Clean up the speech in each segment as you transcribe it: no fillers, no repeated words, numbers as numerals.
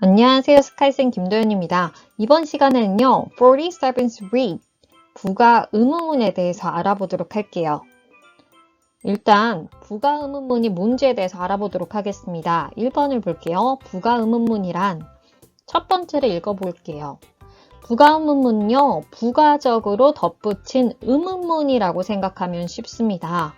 안녕하세요. 스카이쌤 김도연입니다. 이번 시간에는요, 47's read, 부가 의문문에 대해서 알아보도록 할게요. 일단 부가 의문문이 뭔지에 대해서 알아보도록 하겠습니다. 1번을 볼게요. 부가 의문문이란 첫 번째를 읽어볼게요. 부가 의문문은요, 부가적으로 덧붙인 의문문이라고 생각하면 쉽습니다.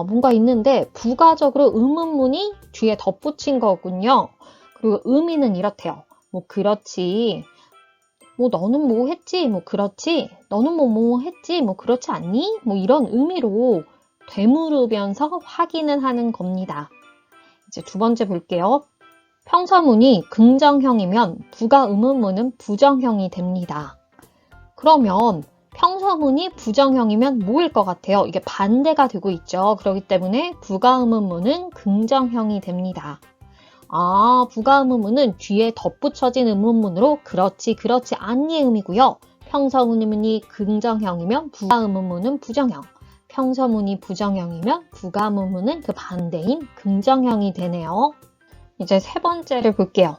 뭔가 있는데 부가적으로 의문문이 뒤에 덧붙인 거군요. 그리고 의미는 이렇대요. 뭐 그렇지. 뭐 너는 뭐 했지? 뭐 그렇지. 너는 뭐 했지? 뭐 그렇지 않니? 뭐 이런 의미로 되물으면서 확인을 하는 겁니다. 이제 두 번째 볼게요. 평서문이 긍정형이면 부가 의문문은 부정형이 됩니다. 그러면 평서문이 부정형이면 뭐일 것 같아요? 이게 반대가 되고 있죠. 그렇기 때문에 부가 의문문은 긍정형이 됩니다. 부가 의문문은 뒤에 덧붙여진 의문문으로 그렇지, 그렇지 않니의 의미고요. 평서문이 긍정형이면 부가 의문문은 부정형. 평서문이 부정형이면 부가 의문문은 그 반대인 긍정형이 되네요. 이제 세 번째를 볼게요.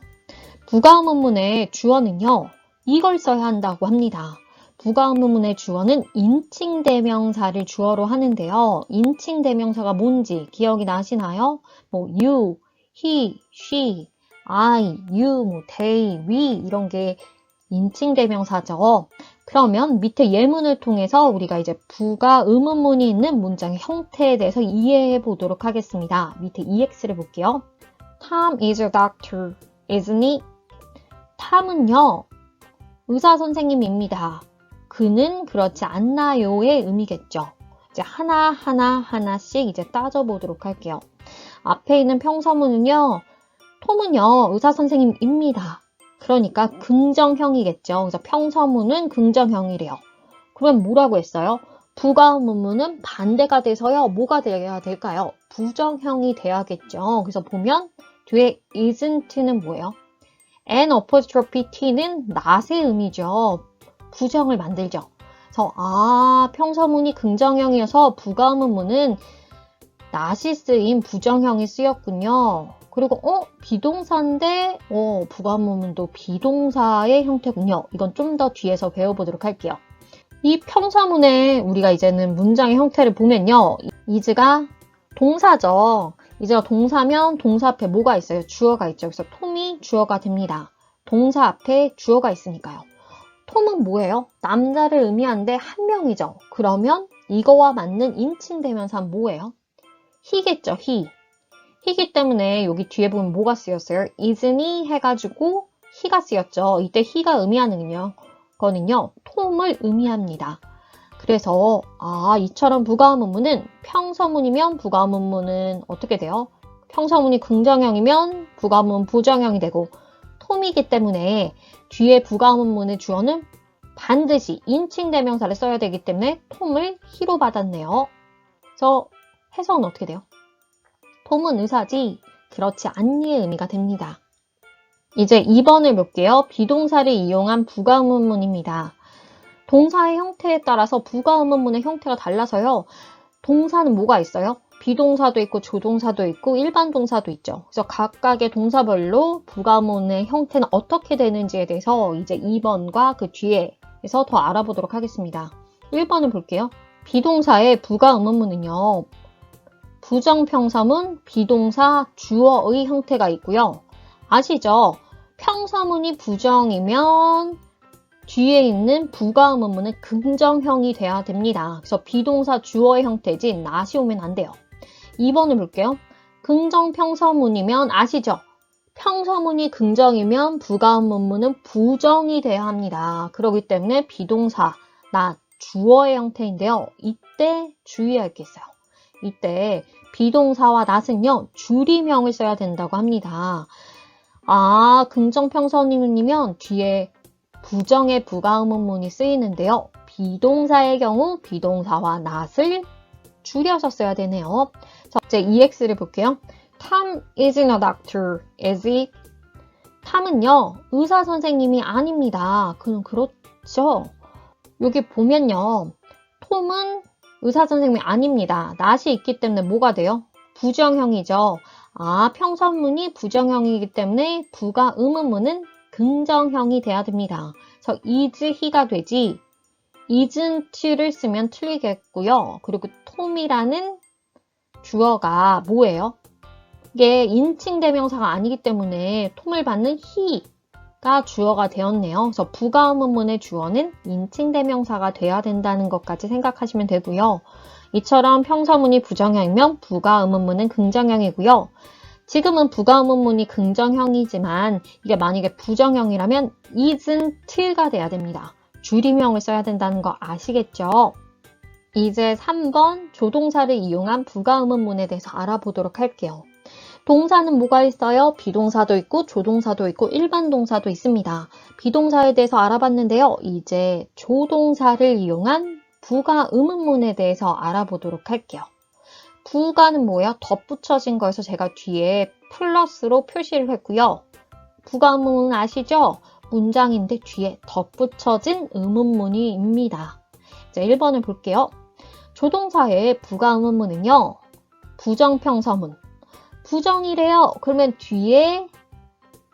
부가 의문문의 주어는요, 이걸 써야 한다고 합니다. 부가 의문문의 주어는 인칭대명사를 주어로 하는데요. 인칭대명사가 뭔지 기억이 나시나요? 뭐 you, he, she, I, you, 뭐 they, we 이런 게 인칭대명사죠. 그러면 밑에 예문을 통해서 우리가 이제 부가 의문문이 있는 문장의 형태에 대해서 이해해 보도록 하겠습니다. 밑에 EX를 볼게요. Tom is a doctor, isn't he? 탐은요, 의사 선생님입니다. 그는 그렇지 않나요의 의미겠죠. 이제 하나씩 이제 따져보도록 할게요. 앞에 있는 평서문은요, 톰은요, 의사 선생님입니다. 그러니까 긍정형이겠죠. 그래서 평서문은 긍정형이래요. 그러면 뭐라고 했어요? 부가 의문문은 반대가 돼서요, 뭐가 돼야 될까요? 부정형이 돼야겠죠. 그래서 보면 뒤에 isn't는 뭐예요? an apostrophe t는 not의 의미죠. 부정을 만들죠. 그래서 평서문이 긍정형이어서 부가 의문문은 not이 쓰인 부정형이 쓰였군요. 그리고 비동사인데 부가 의문문도 비동사의 형태군요. 이건 좀 더 뒤에서 배워보도록 할게요. 이 평서문에 우리가 이제는 문장의 형태를 보면요. is가 동사죠. 이제가 동사면 동사 앞에 뭐가 있어요? 주어가 있죠. 그래서 톰이 주어가 됩니다. 동사 앞에 주어가 있으니까요. 톰은 뭐예요? 남자를 의미하는데 한 명이죠. 그러면 이거와 맞는 인칭대명사는 뭐예요? he겠죠. he이기 때문에 여기 뒤에 보면 뭐가 쓰였어요? isn't he 해가지고 he가 쓰였죠. 이때 he가 의미하는 거는요. 톰을 의미합니다. 그래서 이처럼 부가 의문문은 평서문이면 부가 의문문은 어떻게 돼요? 평서문이 긍정형이면 부가 의문문 부정형이 되고 톰이기 때문에 뒤에 부가 의문문의 주어는 반드시 인칭대명사를 써야 되기 때문에 톰을 he로 받았네요. 그래서 해석은 어떻게 돼요? 톰은 의사지 그렇지 않니의 의미가 됩니다. 이제 2번을 볼게요. 비동사를 이용한 부가 의문문입니다. 동사의 형태에 따라서 부가 의문문의 형태가 달라서요. 동사는 뭐가 있어요? 비동사도 있고 조동사도 있고 일반 동사도 있죠. 그래서 각각의 동사별로 부가 의문문의 형태는 어떻게 되는지에 대해서 이제 2번과 그 뒤에서 더 알아보도록 하겠습니다. 1번을 볼게요. 비동사의 부가 의문문은요. 부정평서문, 비동사, 주어의 형태가 있고요. 아시죠? 평서문이 부정이면 뒤에 있는 부가 의문문은 긍정형이 돼야 됩니다. 그래서 비동사 주어의 형태지 not이 오면 안 돼요. 2번을 볼게요. 긍정평서문이면 아시죠? 평서문이 긍정이면 부가 의문문은 부정이 돼야 합니다. 그렇기 때문에 비동사, not, 주어의 형태인데요. 이때 주의할 게 있어요. 이때 비동사와 not은요. 줄임형을 써야 된다고 합니다. 긍정평서문이면 뒤에 부정의 부가 의문문이 쓰이는데요. 비동사의 경우 비동사와 not을 줄여서 써야 되네요. 자, 이제 EX를 볼게요. Tom isn't a doctor, is he? 탐은요, 의사 선생님이 아닙니다. 그는 그렇죠. 여기 보면요, 톰은 의사 선생님이 아닙니다. not이 있기 때문에 뭐가 돼요? 부정형이죠. 평서문이 부정형이기 때문에 부가 의문문은 긍정형이 돼야 됩니다. 그래서 is he가 되지 isn't를 쓰면 틀리겠고요. 그리고 톰이라는 주어가 뭐예요? 이게 인칭 대명사가 아니기 때문에 톰을 받는 he가 주어가 되었네요. 그래서 부가 의문문의 주어는 인칭 대명사가 돼야 된다는 것까지 생각하시면 되고요. 이처럼 평서문이 부정형이면 부가 의문문은 긍정형이고요. 지금은 부가 의문문이 긍정형이지만 이게 만약에 부정형이라면 isn't가 돼야 됩니다. 줄임형을 써야 된다는 거 아시겠죠? 이제 3번 조동사를 이용한 부가 의문문에 대해서 알아보도록 할게요. 동사는 뭐가 있어요? 비동사도 있고 조동사도 있고 일반 동사도 있습니다. 비동사에 대해서 알아봤는데요. 이제 조동사를 이용한 부가 의문문에 대해서 알아보도록 할게요. 부가는 뭐예요? 덧붙여진 거여서 제가 뒤에 플러스로 표시를 했고요. 부가 의문문 아시죠? 문장인데 뒤에 덧붙여진 의문문입니다. 이제 1번을 볼게요. 조동사의 부가 의문문은요. 부정평서문. 부정이래요. 그러면 뒤에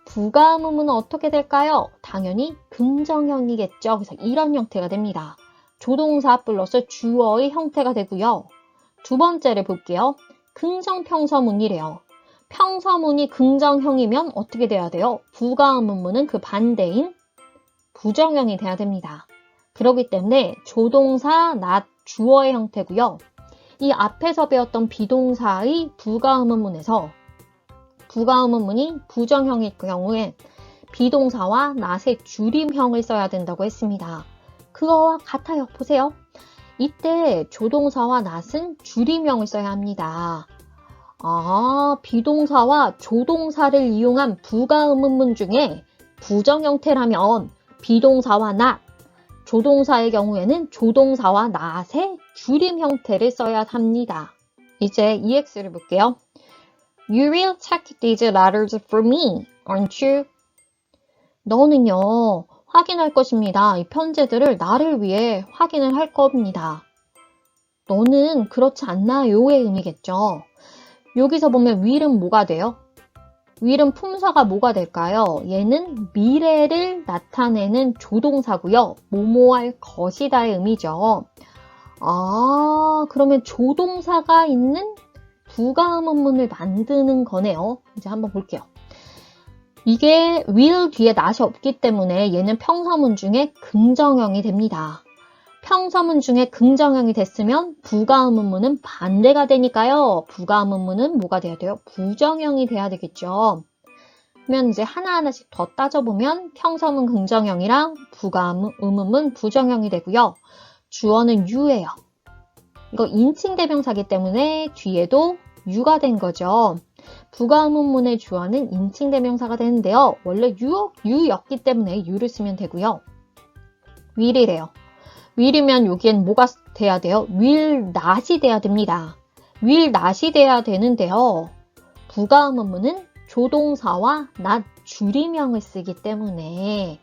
부가 의문문은 어떻게 될까요? 당연히 긍정형이겠죠. 그래서 이런 형태가 됩니다. 조동사 플러스 주어의 형태가 되고요. 두 번째를 볼게요. 긍정평서문이래요. 평서문이 긍정형이면 어떻게 돼야 돼요? 부가 의문문은 그 반대인 부정형이 돼야 됩니다. 그렇기 때문에 조동사 not 주어의 형태고요. 이 앞에서 배웠던 비동사의 부가 의문문에서 부가 의문문이 부정형일 경우에 비동사와 not의 줄임형을 써야 된다고 했습니다. 그거와 같아요. 보세요. 이때 조동사와 not은 줄임형을 써야 합니다. 비동사와 조동사를 이용한 부가 의문문 중에 부정 형태라면 비동사와 not, 조동사의 경우에는 조동사와 not의 줄임 형태를 써야 합니다. 이제 EX를 볼게요. You will check these letters for me, aren't you? 너는요, 확인할 것입니다. 이 편지들을 나를 위해 확인을 할 겁니다. 너는 그렇지 않나요의 의미겠죠. 여기서 보면 will은 뭐가 돼요? will은 품사가 뭐가 될까요? 얘는 미래를 나타내는 조동사고요. 뭐뭐 할 것이다의 의미죠. 그러면 조동사가 있는 부가 의문문을 만드는 거네요. 이제 한번 볼게요. 이게 will 뒤에 not이 없기 때문에 얘는 평서문 중에 긍정형이 됩니다. 평서문 중에 긍정형이 됐으면 부가 의문문은 반대가 되니까요. 부가 의문문은 뭐가 돼야 돼요? 부정형이 돼야 되겠죠. 그러면 이제 하나하나씩 더 따져보면 평서문 긍정형이랑 부가 의문문 부정형이 되고요. 주어는 you예요. 이거 인칭 대명사기 때문에 뒤에도 you가 된 거죠. 부가 의문문의 주어는 인칭 대명사가 되는데요. 원래 you였기 때문에 you를 쓰면 되고요. will이래요. will이면 여기엔 뭐가 돼야 돼요? will not이 돼야 됩니다. will not이 돼야 되는데요. 부가 의문문은 조동사와 not 줄임형을 쓰기 때문에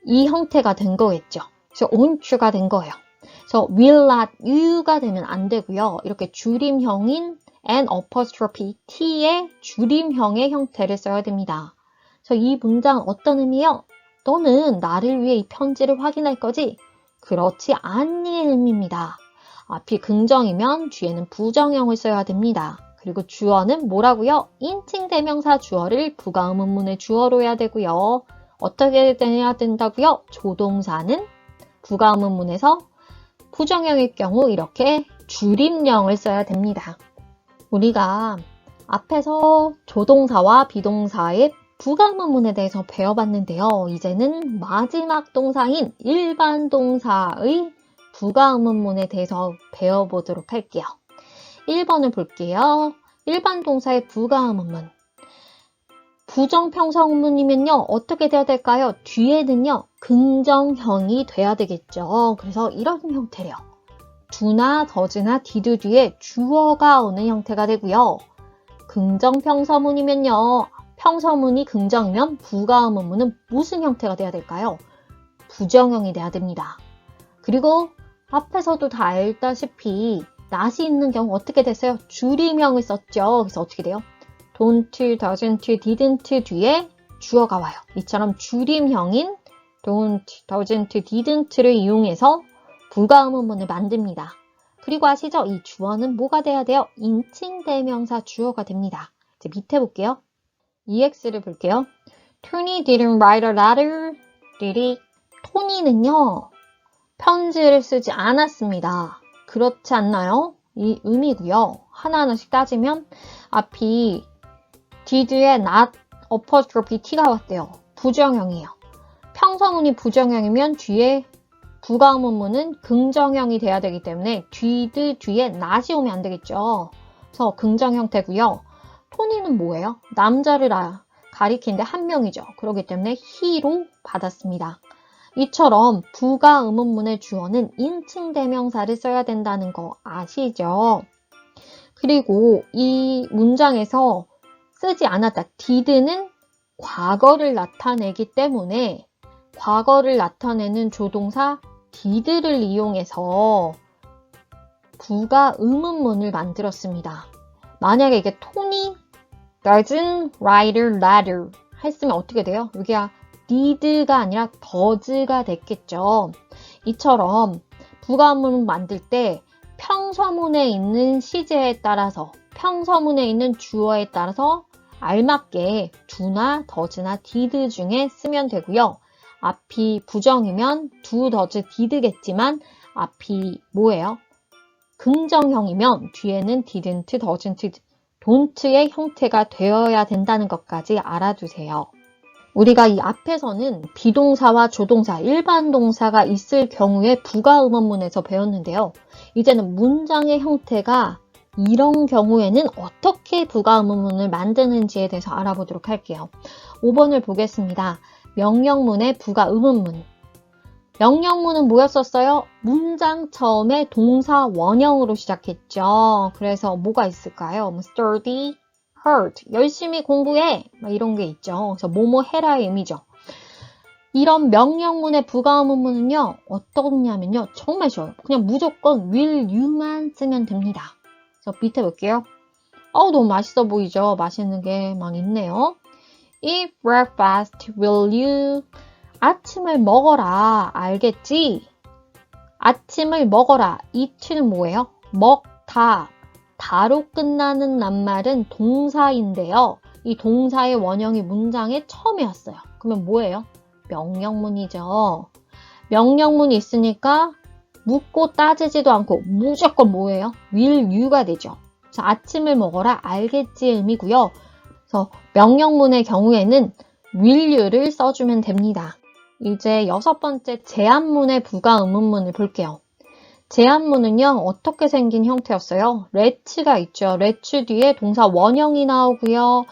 이 형태가 된 거겠죠. 그래서 on't가 된 거예요. 그래서 will not you가 되면 안 되고요. 이렇게 줄임형인 an apostrophe t의 줄임형의 형태를 써야 됩니다. 그래서 이 문장 어떤 의미요? 너는 나를 위해 이 편지를 확인할 거지? 그렇지 않니의 의미입니다. 앞이 긍정이면 뒤에는 부정형을 써야 됩니다. 그리고 주어는 뭐라고요? 인칭 대명사 주어를 부가 의문문의 주어로 해야 되고요. 어떻게 해야 된다고요? 조동사는 부가 의문문에서 부정형일 경우 이렇게 줄임형을 써야 됩니다. 우리가 앞에서 조동사와 비동사의 부가 의문문에 대해서 배워봤는데요. 이제는 마지막 동사인 일반 동사의 부가 의문문에 대해서 배워보도록 할게요. 1번을 볼게요. 일반 동사의 부가 의문문. 부정평서문이면요. 어떻게 돼야 될까요? 뒤에는요. 긍정형이 돼야 되겠죠. 그래서 이런 형태래요. do나 does나 did 뒤에 주어가 오는 형태가 되고요. 긍정평서문이면요. 평서문이 긍정이면 부가 의문문은 무슨 형태가 돼야 될까요? 부정형이 돼야 됩니다. 그리고 앞에서도 다 알다시피 not이 있는 경우 어떻게 됐어요? 줄임형을 썼죠. 그래서 어떻게 돼요? don't, doesn't, didn't 뒤에 주어가 와요. 이처럼 줄임형인 don't, doesn't, didn't를 이용해서 부가 의문문을 만듭니다. 그리고 아시죠? 이 주어는 뭐가 돼야 돼요? 인칭 대명사 주어가 됩니다. 이제 밑에 볼게요. EX를 볼게요. Tony didn't write a letter, did he? 토니는요, 편지를 쓰지 않았습니다. 그렇지 않나요? 이 의미고요. 하나하나씩 따지면 앞이 did에 not, apostrophe t가 왔대요. 부정형이에요. 평서문이 부정형이면 뒤에 부가 의문문은 긍정형이 돼야 되기 때문에 did 뒤에 not이 오면 안 되겠죠. 그래서 긍정 형태고요. 토니는 뭐예요? 남자를 가리키는데 한 명이죠. 그렇기 때문에 he로 받았습니다. 이처럼 부가 의문문의 주어는 인칭 대명사를 써야 된다는 거 아시죠? 그리고 이 문장에서 쓰지 않았다. did는 과거를 나타내기 때문에 과거를 나타내는 조동사 did를 이용해서 부가 의문문을 만들었습니다. 만약에 이게 토니 doesn't write a letter 했으면 어떻게 돼요? 여기가 did가 아니라 does가 됐겠죠. 이처럼 부가 의문문 만들 때 평서문에 있는 시제에 따라서 평서문에 있는 주어에 따라서 알맞게 do나 does나 did 중에 쓰면 되고요. 앞이 부정이면 do, does, did겠지만 앞이 뭐예요? 긍정형이면 뒤에는 didn't, doesn't, don't의 형태가 되어야 된다는 것까지 알아두세요. 우리가 이 앞에서는 비동사와 조동사, 일반 동사가 있을 경우에 부가 의문문에서 배웠는데요. 이제는 문장의 형태가 이런 경우에는 어떻게 부가 의문문을 만드는지에 대해서 알아보도록 할게요. 5번을 보겠습니다. 명령문의 부가 의문문. 명령문은 뭐였었어요? 문장 처음에 동사 원형으로 시작했죠. 그래서 뭐가 있을까요? study, hurt, 열심히 공부해 이런 게 있죠. 그래서 뭐뭐 해라의 의미죠. 이런 명령문의 부가 의문문은요. 어떠냐면요. 정말 쉬워요. 그냥 무조건 will you만 쓰면 됩니다. 그래서 밑에 볼게요. 너무 맛있어 보이죠? 맛있는 게 막 있네요. Eat breakfast, will you? 아침을 먹어라. 알겠지? 아침을 먹어라. eat는 뭐예요? 먹다. 다로 끝나는 낱말은 동사인데요. 이 동사의 원형이 문장의 처음에 왔어요. 그러면 뭐예요? 명령문이죠. 명령문이 있으니까 묻고 따지지도 않고 무조건 뭐예요? will you가 되죠. 그래서 아침을 먹어라. 알겠지의 의미고요. 그래서 명령문의 경우에는 will you를 써주면 됩니다. 이제 6번째 제안문의 부가 의문문을 볼게요. 제안문은요. 어떻게 생긴 형태였어요? let가 있죠. let 뒤에 동사 원형이 나오고요.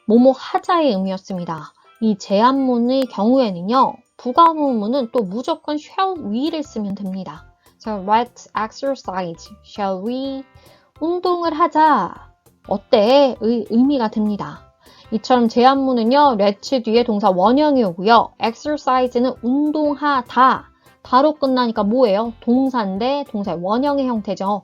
뭐뭐 하자의 의미였습니다. 이 제안문의 경우에는요. 부가 의문문은 또 무조건 shall we를 쓰면 됩니다. 그래서 let's exercise, shall we? 운동을 하자. 어때? 의 의미가 됩니다. 이처럼 제안문은요. let 뒤에 동사 원형이 오고요. exercise는 운동하다. 다로 끝나니까 뭐예요? 동사인데 동사의 원형의 형태죠.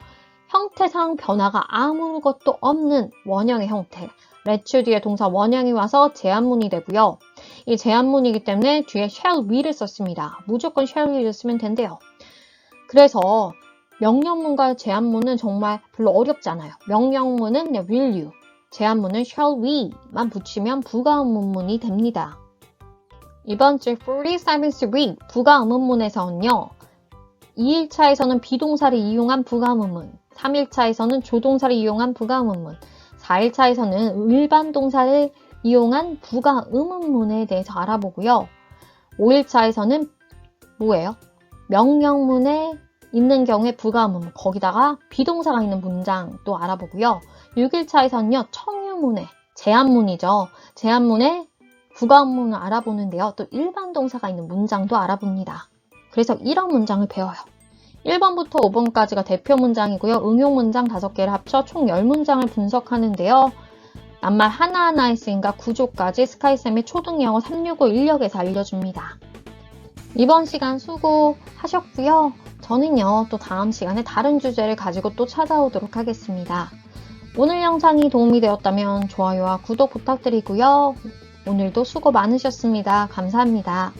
형태상 변화가 아무것도 없는 원형의 형태. let 뒤에 동사 원형이 와서 제안문이 되고요. 이 제안문이기 때문에 뒤에 shall we를 썼습니다. 무조건 shall we를 쓰면 된대요. 그래서 명령문과 제안문은 정말 별로 어렵지 않아요. 명령문은 그냥 will you, 제안문은 shall we만 붙이면 부가 의문문이 됩니다. 이번 주 47th week 부가 의문문에서는요. 2일차에서는 비동사를 이용한 부가 의문문, 3일차에서는 조동사를 이용한 부가 의문문, 4일차에서는 일반 동사를 이용한 부가 의문문에 대해서 알아보고요. 5일차에서는 뭐예요? 명령문에 있는 경우에 부가 의문문, 거기다가 비동사가 있는 문장 또 알아보고요. 6일차에서는요. 청유문에, 제안문이죠. 제안문에 부가 의문문을 알아보는데요. 또 일반 동사가 있는 문장도 알아봅니다. 그래서 이런 문장을 배워요. 1번부터 5번까지가 대표 문장이고요. 응용 문장 5개를 합쳐 총 10문장을 분석하는데요. 낱말 하나하나에 쓰인과 구조까지 스카이쌤의 초등영어 365 인력에서 알려줍니다. 이번 시간 수고하셨고요. 저는요. 또 다음 시간에 다른 주제를 가지고 또 찾아오도록 하겠습니다. 오늘 영상이 도움이 되었다면 좋아요와 구독 부탁드리고요. 오늘도 수고 많으셨습니다. 감사합니다.